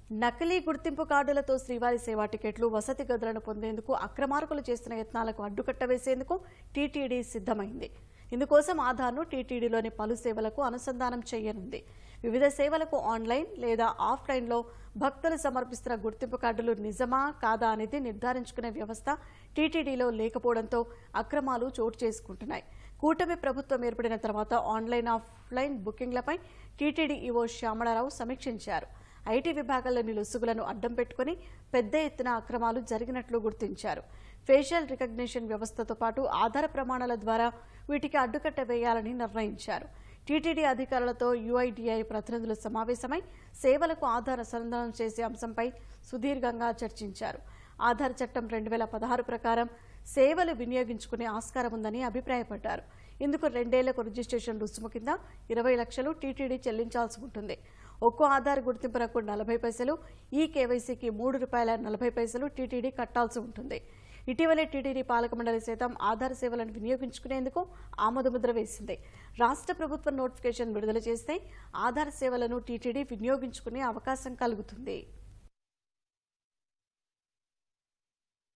నకిలీ గుర్తింపు కార్డులతో శ్రీవారి సేవా టికెట్లు వసతి గదులను పొందేందుకు అక్రమార్కులు చేస్తున్న యత్నాలకు అడ్డుకట్ట వేసేందుకు టీటీడీ సిద్ధమైంది. ఇందుకోసం ఆధార్ను టీటీడీలోని పలు సేవలకు అనుసంధానం చేయనుంది. వివిధ సేవలకు ఆన్లైన్ లేదా ఆఫ్లైన్లో భక్తులు సమర్పిస్తున్న గుర్తింపు కార్డులు నిజమా కాదా అనేది నిర్ధారించుకునే వ్యవస్థ టీటీడీలో లేకపోవడంతో అక్రమాలు చోటు చేసుకుంటున్నాయి. కూటమి ప్రభుత్వం ఏర్పడిన తర్వాత ఆన్లైన్ ఆఫ్లైన్ బుకింగ్లపై టీటీడీ ఈవో శ్యామళరావు సమీక్షించారు. ఐటీ విభాగాల్లోని లొసుగులను అడ్డం పెట్టుకుని పెద్ద ఎత్తున అక్రమాలు జరిగినట్లు గుర్తించారు. ఫేషియల్ రికగ్నిషన్ వ్యవస్థతో పాటు ఆధార ప్రమాణాల ద్వారా వీటికి అడ్డుకట్ట వేయాలని నిర్ణయించారు. టీటీడీ అధికారులతో యూఐడీఐ ప్రతినిధులు సమావేశమై సేవలకు ఆధార్ అనుసంధానం చేసే అంశంపై సుదీర్ఘంగా చర్చించారు. ఆధార్ చట్టం 2016 ప్రకారం సేవలు వినియోగించుకునే ఆస్కారం ఉందని అభిప్రాయపడ్డారు. ఇందుకు 2 ఏళ్లకు రిజిస్ట్రేషన్ రుసుము కింద 20 లక్షలు టీటీడీ చెల్లించాల్సి ఉంటుంది. ఒక్కో ఆధార్ గుర్తింపునకు 40 పైసలు, ఈ కేవైసీకి ₹3.40 టీటీడీ కట్టాల్సి ఉంటుంది. ఇటీవలే టీటీడీ పాలక మండలి సైతం ఆధార్ సేవలను వినియోగించుకునేందుకు ఆమోదముద్ర వేసింది. రాష్ట్ర ప్రభుత్వం నోటిఫికేషన్ విడుదల చేస్తే ఆధార్ సేవలను టీటీడీ వినియోగించుకునే అవకాశం కలుగుతుంది.